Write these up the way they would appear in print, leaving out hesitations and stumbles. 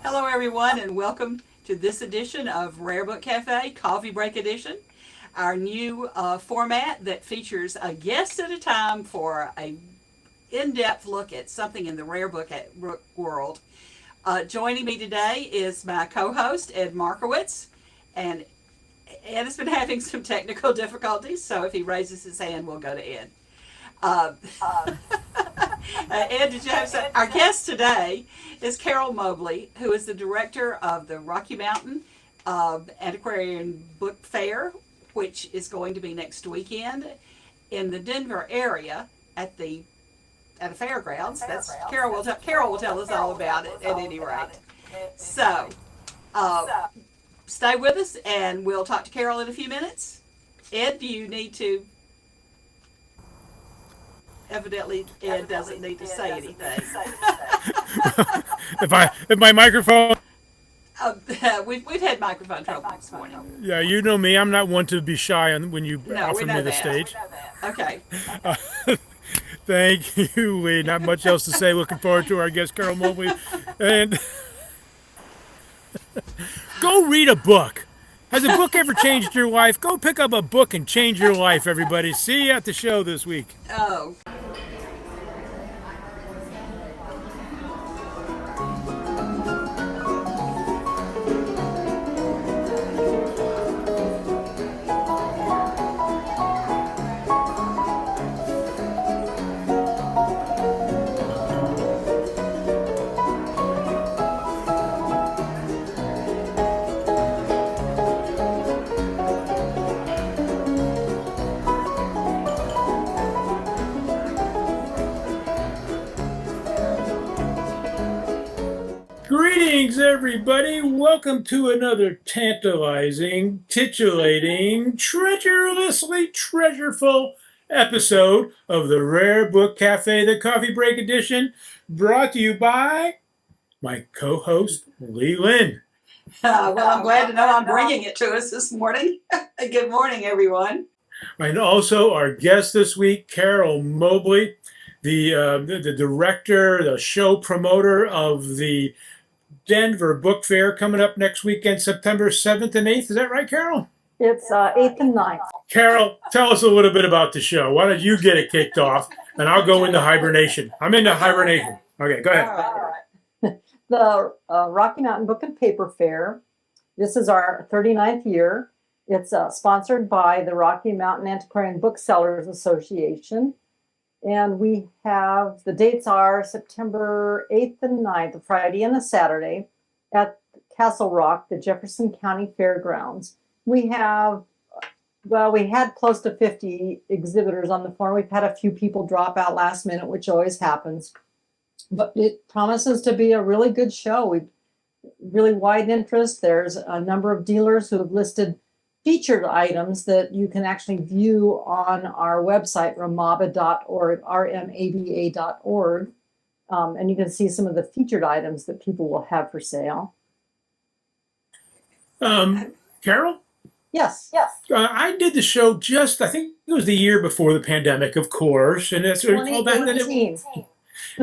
Hello, everyone, and welcome to this edition of Rare Book Cafe Coffee Break Edition, our new format that features a guest at a time for a in-depth look at something in the rare book world. Joining me today is my co-host Ed Markiewicz, and Ed has been having some technical difficulties, so if he raises his hand, we'll go to Ed. Uh, Ed, did you have some? Our guest today is Carol Mobley, who is the director of the Rocky Mountain Antiquarian Book Fair, which is going to be next weekend in the Denver area at the Fairgrounds. That's Carol will tell us all about it at any rate. So, uh, stay with us, and we'll talk to Carol in a few minutes. Ed, do you need to? Evidently, Ed doesn't need to say anything. if my microphone, Uh, we've had microphone trouble this morning. yeah, you know me. I'm not one to be shy when you No, we offer know me the that. stage. Okay. Uh, Thank you, Lee. Not much else to say. Looking forward to our guest, Carol Mobley. And go read a book. Has a book ever changed your life? Go pick up a book and change your life, everybody. See you at the show this week. Oh. Greetings, everybody. Welcome to another tantalizing, titillating, treacherously treasureful episode of the Rare Book Cafe, the Coffee Break Edition, brought to you by my co-host, Linn. Well, I'm glad to know I'm bringing it to us this morning. Good morning, everyone. And also our guest this week, Carol Mobley, the director, the show promoter of the Denver Book Fair coming up next weekend, September 7th and 8th. Is that right, Carol? It's 8th and 9th. Carol, tell us a little bit about the show. Why don't you get it kicked off, and I'll go into hibernation. I'm into hibernation. Okay, go ahead. All right. The Rocky Mountain Book and Paper Fair. This is our 39th year. It's sponsored by the Rocky Mountain Antiquarian Booksellers Association. And we have, the dates are September 8th and 9th, a Friday and a Saturday, at Castle Rock, the Jefferson County Fairgrounds. We had close to 50 exhibitors on the floor. We've had a few people drop out last minute, which always happens. But it promises to be a really good show. We've really wide interest. There's a number of dealers who have listed featured items that you can actually view on our website, ramaba.org, rmaba.org. And you can see some of the featured items that people will have for sale. Carol? Yes. I did the show I think it was the year before the pandemic, of course. And that's recall back then. 2018.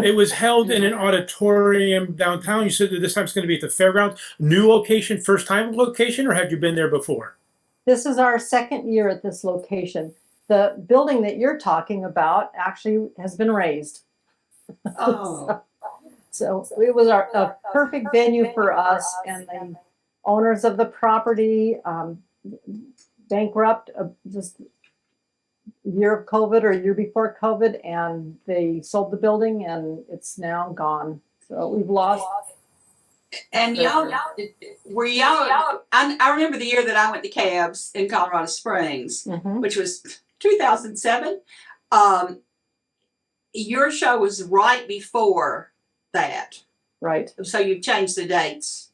It was held in an auditorium downtown. You said that this time it's going to be at the Fairgrounds. New location, first time location, or had you been there before? This is our second year at this location. The building that you're talking about actually has been raised. Oh. So it was a perfect venue for us, and the owners of the property bankrupt just a year of COVID or a year before COVID, and they sold the building, and it's now gone. So we've lost. And y'all, I remember the year that I went to Cabs in Colorado Springs, which was 2007. Your show was right before that. Right. So you've changed the dates.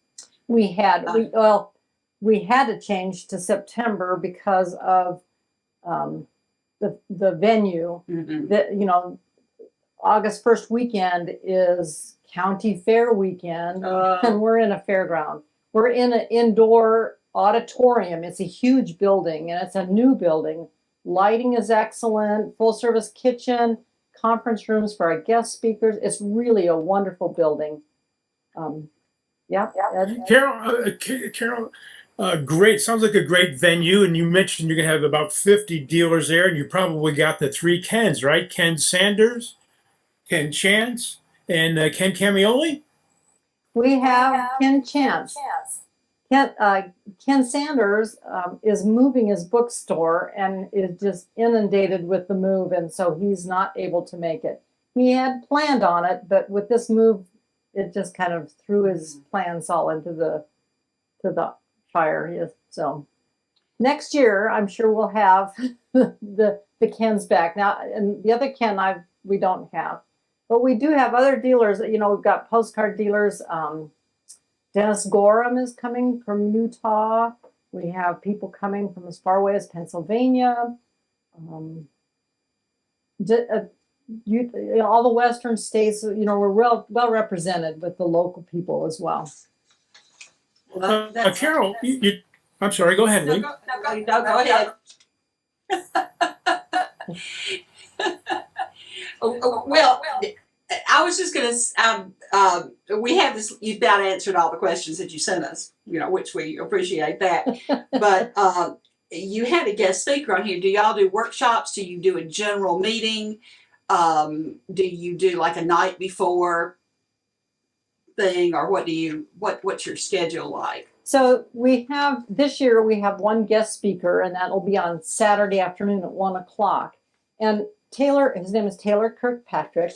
We had to change to September because of the venue. Mm-hmm. That August 1st weekend is County Fair weekend, and we're in a fairground. We're in an indoor auditorium. It's a huge building, and it's a new building. Lighting is excellent, full service kitchen, conference rooms for our guest speakers. It's really a wonderful building. Yep. Ed? Carol, great. Sounds like a great venue. And you mentioned you're going to have about 50 dealers there, and you probably got the three Kens, right? Ken Sanders, Ken Chance, and Ken Camioli. We have Ken Chance. Ken Sanders is moving his bookstore and is just inundated with the move, and so he's not able to make it. He had planned on it, but with this move, it just kind of threw his plans all into the fire. So next year, I'm sure we'll have the Kens back now, and the other Ken we don't have, but we do have other dealers. You know, we've got postcard dealers. Dennis Gorham is coming from Utah. We have people coming from as far away as Pennsylvania. All the Western states, you know, we're well represented with the local people as well. Carol, I'm sorry, go ahead, Linn. Go ahead. Well, I was just going to, we have this, you've about answered all the questions that you sent us, you know, which we appreciate that. But you had a guest speaker on here. Do y'all do workshops? Do you do a general meeting? Do you do like a night before thing, or what's your schedule like? So this year we have one guest speaker, and that will be on Saturday afternoon at 1:00. And his name is Taylor Kirkpatrick.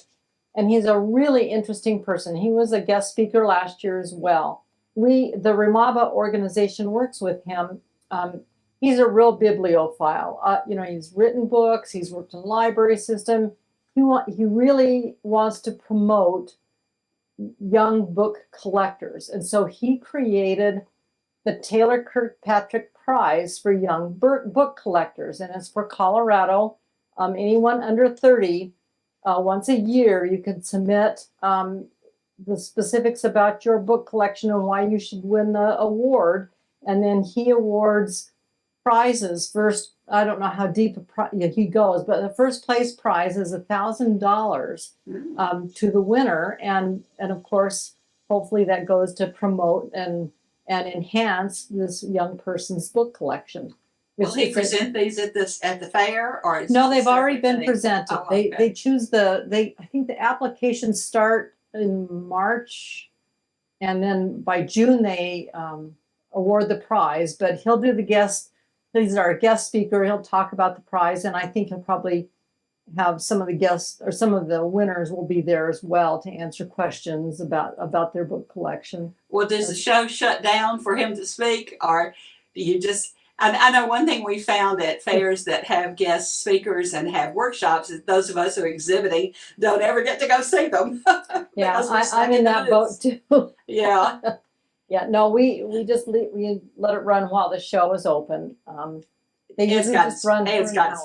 And he's a really interesting person. He was a guest speaker last year as well. The Remaba organization works with him. He's a real bibliophile. You know, he's written books. He's worked in the library system. He really wants to promote young book collectors. And so he created the Taylor Kirkpatrick Prize for young book collectors. And it's for Colorado. Anyone under 30, once a year, you can submit the specifics about your book collection and why you should win the award. And then he awards prizes. First, I don't know how deep he goes, but the first place prize is $1,000 to the winner. And of course, hopefully that goes to promote and enhance this young person's book collection. Will he present these at the fair, or no? They've already been presented. Oh, okay. They choose I think the applications start in March, and then by June they award the prize. But he'll do the guest. He's our guest speaker. He'll talk about the prize, and I think he'll probably have some of the guests or some of the winners will be there as well to answer questions about their book collection. Well, does the show shut down for him to speak, or do you just? I know one thing we found at fairs that have guest speakers and have workshops is those of us who are exhibiting don't ever get to go see them. Yeah, I'm in that boat too. Yeah. Yeah, no, we let it run while the show is open. Ed's got his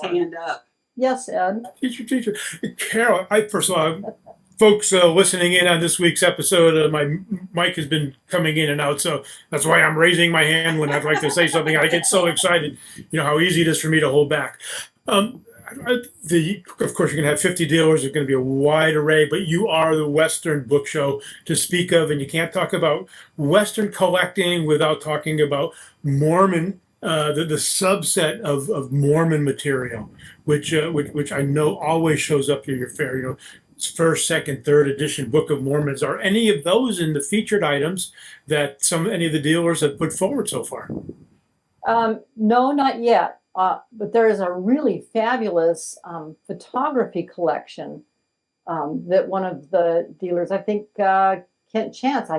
hand up. Yes, Ed. Teacher. Carol, first of all, folks listening in on this week's episode, my mic has been coming in and out, so that's why I'm raising my hand when I'd like to say something. I get so excited, you know, how easy it is for me to hold back. Of course, you're going to have 50 dealers. There's going to be a wide array, but you are the Western book show to speak of, and you can't talk about Western collecting without talking about Mormon, the subset of Mormon material, which I know always shows up at your fair. You know, first, second, third edition Book of Mormons. Are any of those in the featured items that any of the dealers have put forward so far? No, not yet. But there is a really fabulous photography collection that one of the dealers, I think Kent Chance,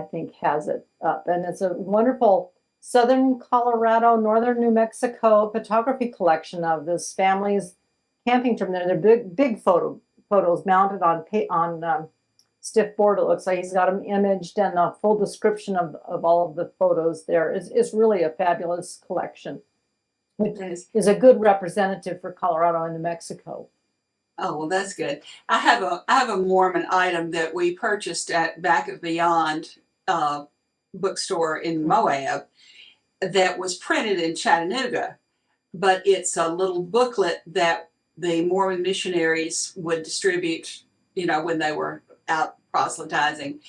has it up. And it's a wonderful Southern Colorado, Northern New Mexico photography collection of this family's camping trip. They're big photos mounted on stiff board. It looks like he's got them imaged, and a full description of all of the photos there. It's really a fabulous collection, which is a good representative for Colorado and New Mexico. Oh, well, that's good. I have a Mormon item that we purchased at Back of Beyond bookstore in Moab that was printed in Chattanooga, but it's a little booklet that the Mormon missionaries would distribute, you know, when they were out proselytizing.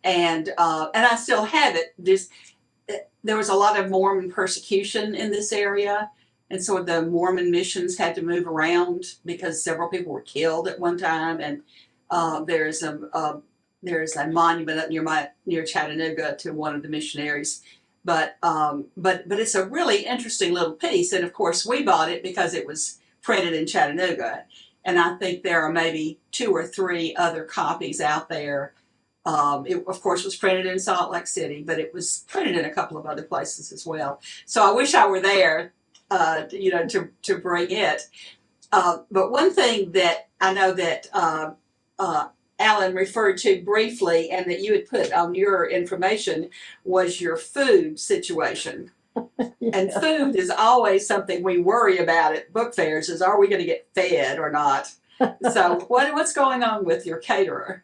and I still have it. There was a lot of Mormon persecution in this area, and so the Mormon missions had to move around because several people were killed at one time. And there's a monument up near Chattanooga to one of the missionaries. But it's a really interesting little piece, and of course we bought it because it was printed in Chattanooga, and I think there are maybe 2 or 3 other copies out there. It of course was printed in Salt Lake City, but it was printed in a couple of other places as well. So I wish I were there, to bring it. But one thing that I know that Alan referred to briefly, and that you had put on your information, was your food situation. Yeah. And food is always something we worry about at book fairs, is are we going to get fed or not? So what's going on with your caterer?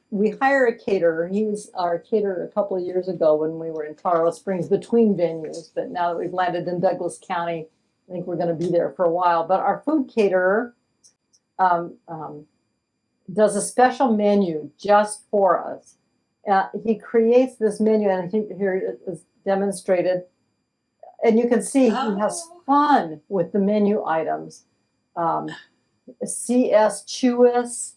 We hire a caterer. He was our caterer a couple of years ago when we were in Colorado Springs between venues, but now that we've landed in Douglas County, I think we're going to be there for a while. But our food caterer does a special menu just for us. He creates this menu, and here it is demonstrated. And you can see he has fun with the menu items. C.S. Chewis,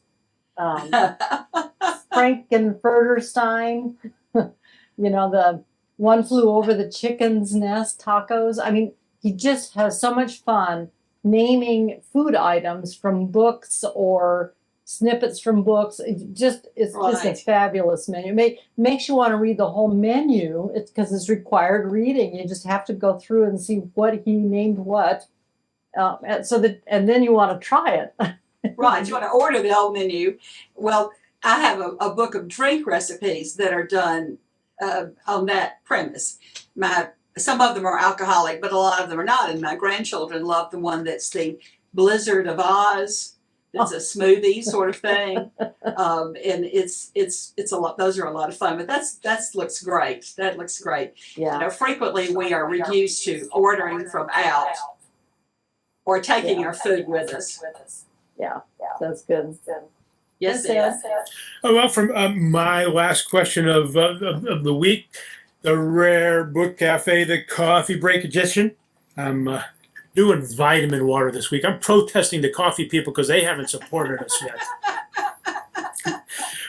Frankenfurterstein, the One Flew Over the Chicken's Nest tacos. I mean, he just has so much fun naming food items from books or snippets from books. It's just a fabulous menu. Makes you want to read the whole menu. It's because it's required reading. You just have to go through and see what he named what, and then you want to try it. Right, you want to order the whole menu. Well, I have a book of drink recipes that are done on that premise. Some of them are alcoholic, but a lot of them are not. And my grandchildren love the one that's the Blizzard of Oz. It's a smoothie sort of thing, and it's a lot. Those are a lot of fun. But that looks great. That looks great. Yeah. Frequently we are reduced to ordering from out or taking our food with us. Yeah, that's good. Yes, yes. Oh, well, from my last question of the week, the Rare Book Cafe, the coffee break edition. I'm doing vitamin water this week. I'm protesting the coffee people because they haven't supported us yet.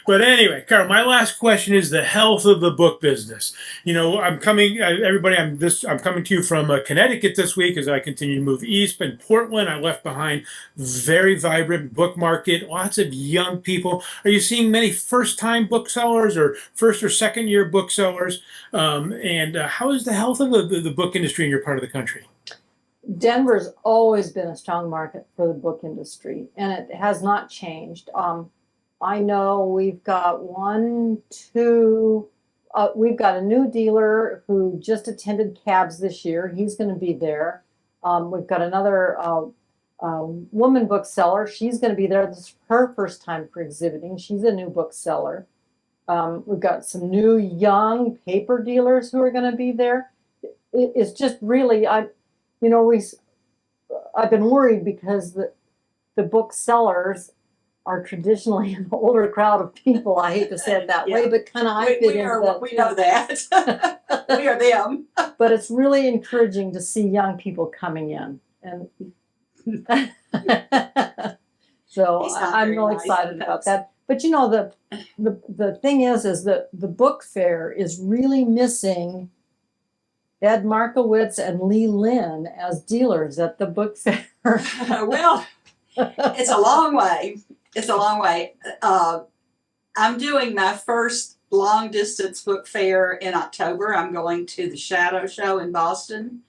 But anyway, Carol, my last question is the health of the book business. I'm coming, everybody. I'm coming to you from Connecticut this week as I continue to move east. In Portland, I left behind very vibrant book market, lots of young people. Are you seeing many first-time booksellers or first or second-year booksellers? And how is the health of the book industry in your part of the country? Denver's always been a strong market for the book industry, and it has not changed. I know we've got we've got a new dealer who just attended CABS this year. He's going to be there. We've got another woman bookseller. She's going to be there. This is her first time for exhibiting. She's a new bookseller. We've got some new young paper dealers who are going to be there. It's just really, I've been worried because the booksellers are traditionally an older crowd of people. I hate to say it that way, but kind of I fit into that. We know that. We are them. But it's really encouraging to see young people coming in, and so I'm really excited about that. But the thing is that the book fair is really missing Ed Markiewicz and Linn as dealers at the book fair. Well, it's a long way. It's a long way. I'm doing my first long distance book fair in October. I'm going to the Shadow Show in Boston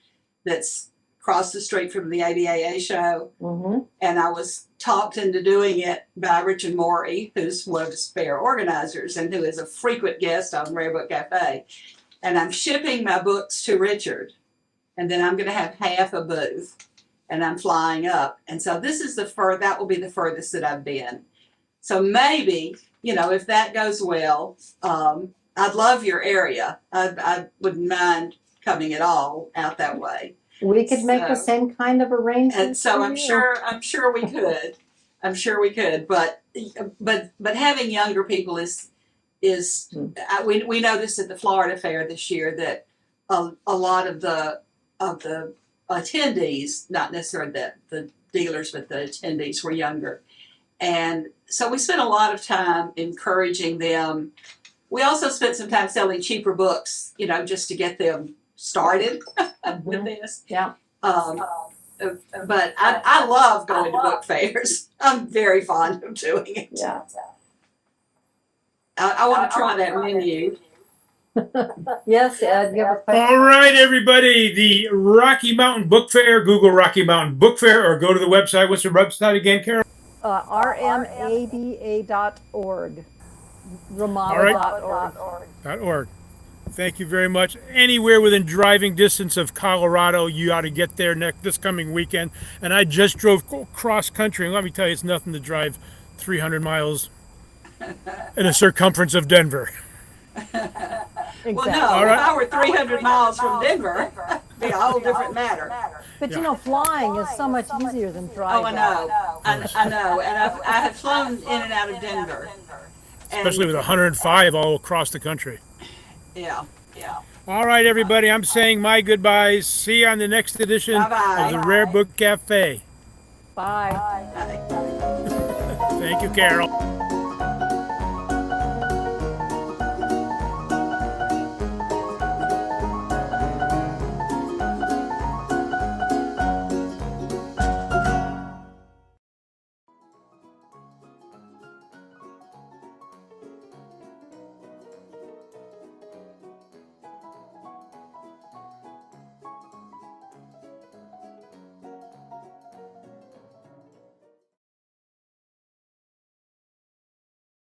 that's across the street from the ABAA show. Mm-hmm. And I was talked into doing it by Richard Morey, who's one of the fair organizers and who is a frequent guest on Rare Book Cafe. And I'm shipping my books to Richard. And then I'm going to have half a booth. And I'm flying up. And so this is that will be the furthest that I've been. So maybe, if that goes well, I'd love your area. I wouldn't mind coming at all out that way. We could make the same kind of arrangement. And so I'm sure we could. I'm sure we could. But having younger people is is, we noticed at the Florida Fair this year that a lot of the attendees, not necessarily the dealers, but the attendees were younger. And so we spent a lot of time encouraging them. We also spent some time selling cheaper books, just to get them started with this. Yeah. But I love going to book fairs. I'm very fond of doing it. Yeah. I want to try that menu. Yes, Ed, you have a question? All right, everybody. The Rocky Mountain Book Fair. Google Rocky Mountain Book Fair or go to the website. What's the website again, Carol? rmaba.org. Right. .org. Thank you very much. Anywhere within driving distance of Colorado, you ought to get there this coming weekend. And I just drove cross country, and let me tell you, it's nothing to drive 300 miles in a circumference of Denver. Exactly. Well, no, All right. if I were 300 miles from Denver, it'd be a whole different matter. But flying is so much easier than driving. Oh, I know. I know. And I have flown in and out of Denver. Especially with 105 all across the country. Yeah. All right, everybody, I'm saying my goodbyes. See you on the next edition Bye-bye. of the Rare Book Cafe. Bye. Bye. Thank you, Carol.